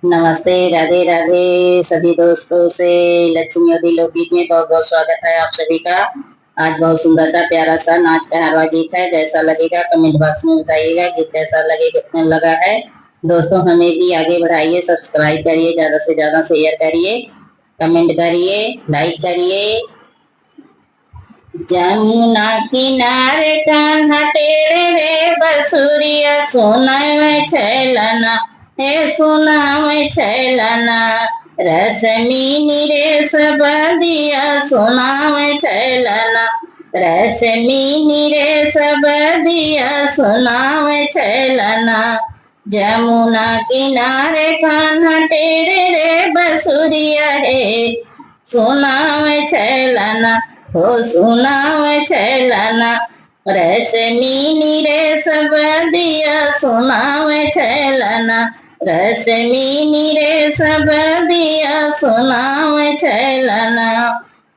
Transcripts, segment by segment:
नमस्ते, राधे राधे सभी दोस्तों से। लक्ष्मी और लोकगीत में बहुत बहुत स्वागत है आप सभी का। आज बहुत सुंदर सा प्यारा सा नाच कहरवा गीत है। जैसा लगेगा कमेंट बॉक्स में बताइएगा गीत कैसा लगा है। दोस्तों हमें भी आगे बढ़ाइए, सब्सक्राइब करिए, ज्यादा से ज्यादा शेयर करिए, कमेंट करिए, लाइक करिए। जमुना किनारे कान्हा तेरे रे बसुरिया सुनावे छैलना, हे सुनावे छैलना। रसमीनी रे सबदिया सुनावे छैलना, रसमीनी रे सबदिया सुनावे छैलना। जमुना किनारे कान्हा तेरे रे बसुरिया हे सुनावे छैलना, हो सुनावे छैलना। रसमीनी रे सबदिया सुनावे छैलना, रसमीनी रे सबदिया सुनावे छैलना।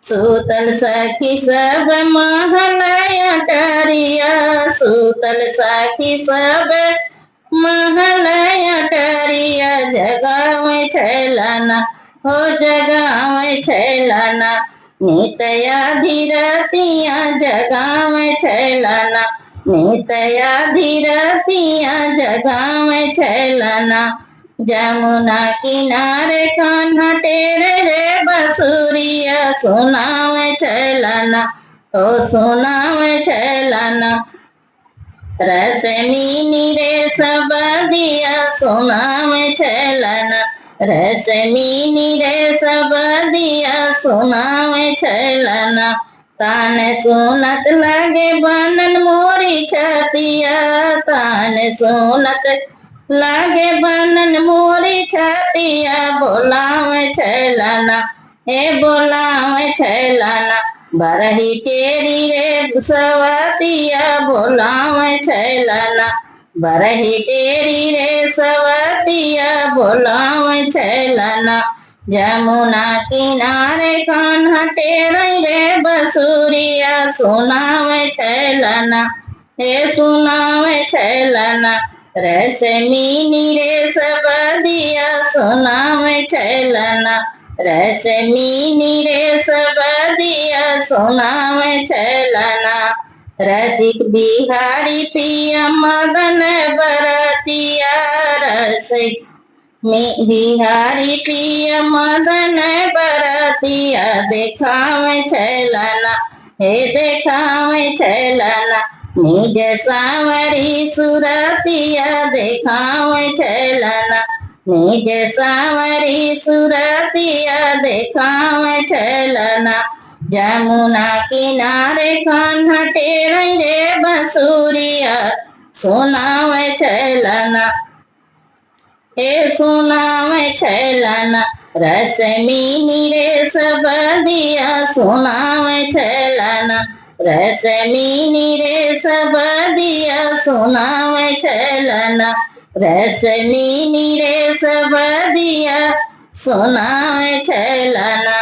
सूतल सखी सब महलया टरिया, सूतल सखी सब महलया टरिया जगावे छैलना, हो जगावे छैलना। नितया धीरतिया जगावे छैलना, नितया धीरतिया जगावे छैलना। जमुना किनारे कान्हा तेरे रे बसुरिया सुनावे छैलना, ओ सुनावे छैलना। रसमीनी रे सबदिया सुनावे छैलना, रसमीनी रे सबदिया सुनावे छैलना। तान सुनत लगे बनन मोरी छतिया, तान सुनत लगे बनन मोरी छतिया बोलावे छैलना, हे बोलावे छैलना। बरही टेरी रे सवतिया बोलावे छैलना, बरही टेरी रे सवतिया बोलावे छैलना। जमुना किनारे कान्हा तेरे रे बसुरिया सुनावे छैलना, हे सुनावे छैलना। रसमीनी रे सबदिया सुनावे छैलना, रसमीनी रे सबदिया सुनावे छैलना। रसिक बिहारी पिया मदन बरतिया, रसिक बिहारी पिया मदन बरतिया देखावे छैलना, हे देखावे छैलना। निज सावरी सुरतिया देखावे छैलना, निज सावरी सुरतिया देखावे छैलना। जमुना किनारे कान्हा तेरे रे बसुरिया सुनावे छैलना, हे सुनावे छैलना। रसमीनी रे सबदिया सुनावे छैलना, रसमीनी रे सबदिया सुनावे छैलना, रसमीनी रे सबदिया सुनावे छैलना।